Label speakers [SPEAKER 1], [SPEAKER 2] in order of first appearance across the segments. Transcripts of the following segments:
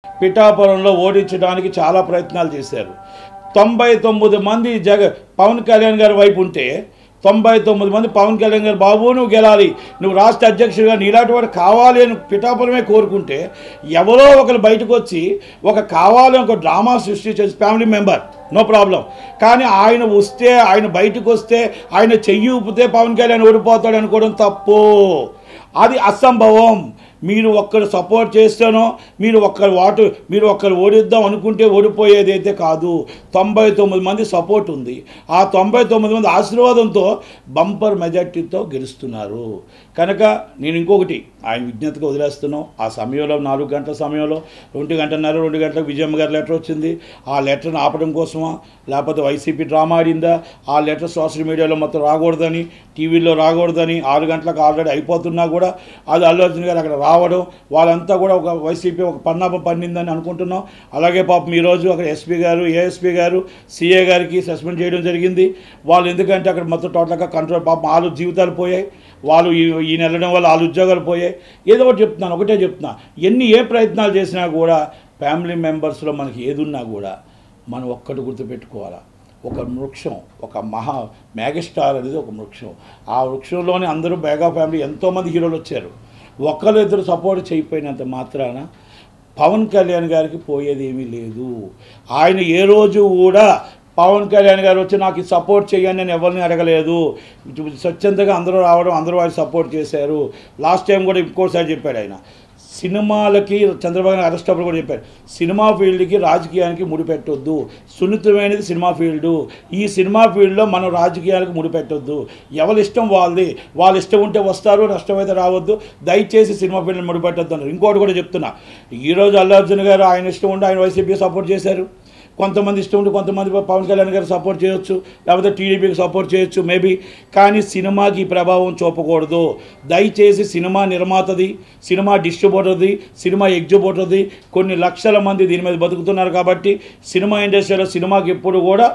[SPEAKER 1] పిఠాపురంలో ఓడించడానికి చాలా ప్రయత్నాలు చేశారు. 99 మంది పవన్ కళ్యాణ్ గారి వైపు ఉంటే 99 మంది పవన్ కళ్యాణ్ గారు బాబు నువ్వు గెలాలి, నువ్వు రాష్ట్ర అధ్యక్షుడిగా నీలాంటి వాడు కావాలి అని పిఠాపురమే కోరుకుంటే ఎవరో ఒకరు బయటకు వచ్చి కావాలి ఒక డ్రామా సృష్టించే ఫ్యామిలీ మెంబర్ నో ప్రాబ్లం, కానీ ఆయన వస్తే ఆయన బయటకు వస్తే ఆయన చెయ్యి ఊపితే పవన్ కళ్యాణ్ ఓడిపోతాడు అనుకోవడం తప్పు, అది అసంభవం. మీరు ఒక్కరు సపోర్ట్ చేస్తేనో మీరు ఒక్కరు ఓడిద్దాం అనుకుంటే ఓడిపోయేది అయితే కాదు. 99 మంది సపోర్ట్ ఉంది. ఆ 99 మంది ఆశీర్వాదంతో బంపర్ మెజార్టీతో గెలుస్తున్నారు. కనుక నేను ఇంకొకటి ఆయన విజ్ఞతగా వదిలేస్తున్నాం. ఆ సమయంలో 4 గంటల సమయంలో 2 గంటలకు విజయమ్మ గారి లెటర్ వచ్చింది. ఆ లెటర్ని ఆపడం కోసమా లేకపోతే వైసీపీ డ్రామా ఆడిందా? ఆ లెటర్ సోషల్ మీడియాలో మొత్తం రాకూడదని, టీవీలో రాకూడదని 6 గంటలకు ఆల్రెడీ అయిపోతున్నా కూడా అది అల్లు అర్జున్ గారు అక్కడ రావడం, వాళ్ళంతా కూడా ఒక వైసీపీ ఒక పన్నాపం పన్నిందని అనుకుంటున్నాం. అలాగే పాపం ఈరోజు అక్కడ ఎస్పీ గారు, ఏఎస్పీ గారు, సిఏ గారికి సస్పెండ్ చేయడం జరిగింది. వాళ్ళు ఎందుకంటే అక్కడ మొత్తం టోటల్గా కంట్రోల్, పాపం 4 జీవితాలు పోయాయి. వాళ్ళు ఈయన వెళ్ళడం వల్ల 4 ఉద్యోగాలు పోయాయి. ఏదో ఒకటే చెప్తున్నా ఏ ప్రయత్నాలు చేసినా కూడా ఫ్యామిలీ మెంబర్స్లో మనకి ఏదున్నా కూడా మనం ఒక్కటి గుర్తుపెట్టుకోవాలా, ఒక వృక్షం, ఒక మెగాస్టార్ అనేది ఒక వృక్షం. ఆ వృక్షంలోనే అందరూ మెగా ఫ్యామిలీ ఎంతోమంది హీరోలు వచ్చారు. ఒకరిద్దరు సపోర్ట్ చేయకపోయినంత మాత్రాన పవన్ కళ్యాణ్ గారికి పోయేది ఏమీ లేదు. ఆయన ఏ రోజు కూడా పవన్ కళ్యాణ్ గారు వచ్చి నాకు సపోర్ట్ చేయండి నేను ఎవరిని అడగలేదు. స్వచ్ఛందంగా అందరూ రావడం, అందరూ వారికి సపోర్ట్ చేశారు. లాస్ట్ టైం కూడా ఇంకోసారి చెప్పాడు ఆయన, సినిమాలకి చంద్రబాబు గారు అరెస్ట్ అప్పుడు కూడా చెప్పారు, సినిమా ఫీల్డ్కి రాజకీయానికి ముడిపెట్టొద్దు, సున్నితమైనది సినిమా ఫీల్డు, ఈ సినిమా ఫీల్డ్లో మనం రాజకీయాలకు ముడిపెట్టొద్దు, ఎవరి ఇష్టం వాళ్ళది, వాళ్ళ ఇష్టం ఉంటే వస్తారు, నష్టమైతే రావద్దు, దయచేసి సినిమా ఫీల్డ్ని ముడిపెట్టొద్దు అన్నారు. ఇంకోటి కూడా చెప్తున్నా, ఈరోజు అల్లు అర్జున్ గారు ఆయన ఇష్టం ఉంటే ఆయన వైసీపీ సపోర్ట్ చేశారు, కొంతమంది ఇష్టం ఉంటే కొంతమంది పవన్ కళ్యాణ్ గారు సపోర్ట్ చేయొచ్చు, లేకపోతే టీడీపీకి సపోర్ట్ చేయొచ్చు మేబీ, కానీ సినిమాకి ప్రభావం చూపకూడదు. దయచేసి సినిమా నిర్మాతది, సినిమా డిస్ట్రిబ్యూటర్ది, సినిమా ఎగ్జిబ్యూటర్ది, కొన్ని లక్షల మంది దీని మీద బతుకుతున్నారు. కాబట్టి సినిమా ఇండస్ట్రీలో సినిమాకి ఎప్పుడు కూడా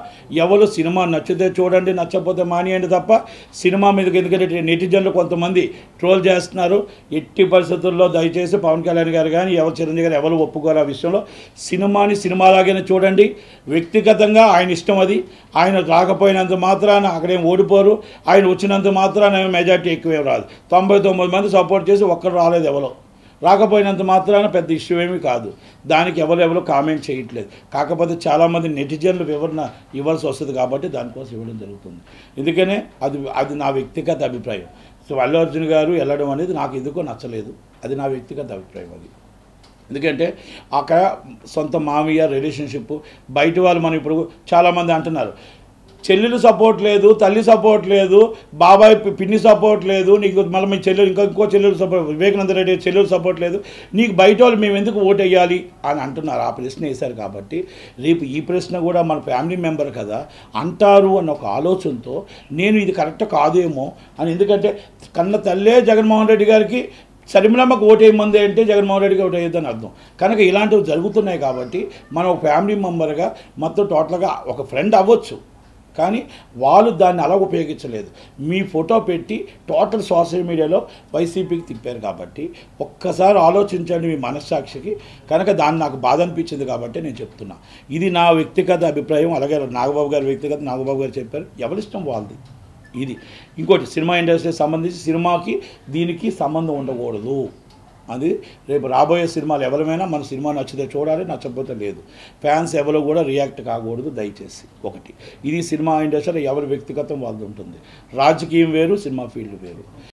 [SPEAKER 1] ఎవరు సినిమా నచ్చితే చూడండి, నచ్చకపోతే మానేయండి తప్ప సినిమా మీదకి, ఎందుకంటే నెటిజన్లు కొంతమంది ట్రోల్ చేస్తున్నారు. ఎట్టి పరిస్థితుల్లో దయచేసి పవన్ కళ్యాణ్ గారు కానీ ఎవరు చిరంజీవి గారు ఎవరు ఒప్పుకోరు ఆ విషయంలో. సినిమాని సినిమాలాగానే చూడండి. వ్యక్తిగతంగా ఆయన ఇష్టం అది. ఆయన రాకపోయినంత మాత్రాన అక్కడేం ఓడిపోరు, ఆయన వచ్చినంత మాత్రాన మెజార్టీ ఎక్కువే రాదు. 99 మంది సపోర్ట్ చేసి ఒక్కరు రాలేదు, ఎవరో రాకపోయినంత మాత్రాన పెద్ద ఇష్యూ ఏమీ కాదు. దానికి ఎవరు కామెంట్ చేయట్లేదు. కాకపోతే చాలామంది నెటిజన్లు వివరణ ఇవ్వాల్సి వస్తుంది కాబట్టి దానికోసం ఇవ్వడం జరుగుతుంది. ఎందుకనే అది నా వ్యక్తిగత అభిప్రాయం. సో అల్లు అర్జున్ గారు వెళ్ళడం అనేది నాకు ఎందుకో నచ్చలేదు, అది నా వ్యక్తిగత అభిప్రాయం. అది ఎందుకంటే అక్కడ సొంత మామయ్య రిలేషన్షిప్, బయట వాళ్ళు మనం ఇప్పుడు చాలామంది అంటున్నారు చెల్లెలు సపోర్ట్ లేదు, తల్లి సపోర్ట్ లేదు, బాబాయ్ పిన్ని సపోర్ట్ లేదు, నీకు మళ్ళీ మీ చెల్లెలు ఇంకో చెల్లెలు సపోర్ట్, వివేకానంద రెడ్డి చెల్లెలు సపోర్ట్ లేదు, నీకు బయట వాళ్ళు మేము ఎందుకు ఓటు వేయాలి అని అంటున్నారు. ఆ ప్రశ్న వేశారు కాబట్టి రేపు ఈ ప్రశ్న కూడా మన ఫ్యామిలీ మెంబర్ కదా అంటారు అన్న ఒక ఆలోచనతో నేను ఇది కరెక్ట్ కాదేమో అని, ఎందుకంటే కన్న తల్లే జగన్మోహన్ రెడ్డి గారికి షర్మిలమ్మకు ఓటు వేయమంది అంటే జగన్మోహన్ రెడ్డికి ఓటు వేయద్దని అర్థం. కనుక ఇలాంటివి జరుగుతున్నాయి కాబట్టి మనం ఒక ఫ్యామిలీ మెంబర్గా మొత్తం టోటల్గా ఒక ఫ్రెండ్ అవ్వచ్చు, కానీ వాళ్ళు దాన్ని అలా ఉపయోగించలేదు. మీ ఫోటో పెట్టి టోటల్ సోషల్ మీడియాలో వైసీపీకి తిప్పారు కాబట్టి ఒక్కసారి ఆలోచించండి మీ మనస్సాక్షికి. కనుక దాన్ని నాకు బాధ అనిపించింది కాబట్టి నేను చెప్తున్నా. ఇది నా వ్యక్తిగత అభిప్రాయం. అలాగే నాగబాబు గారు వ్యక్తిగత, నాగబాబు గారు చెప్పారు, ఎవరిష్టం వాళ్ళది. ఇది ఇంకోటి, సినిమా ఇండస్ట్రీకి సంబంధించి సినిమాకి దీనికి సంబంధం ఉండకూడదు. అది రేపు రాబోయే సినిమాలు ఎవరైనా మన సినిమా నచ్చితే చూడాలి, నచ్చకపోతే లేదు. ఫ్యాన్స్ ఎవరు కూడా రియాక్ట్ కాకూడదు దయచేసి. ఒకటి, ఇది సినిమా ఇండస్ట్రీలో ఎవరి వ్యక్తిగతం వాళ్ళది ఉంటుంది. రాజకీయం వేరు, సినిమా ఫీల్డ్ వేరు.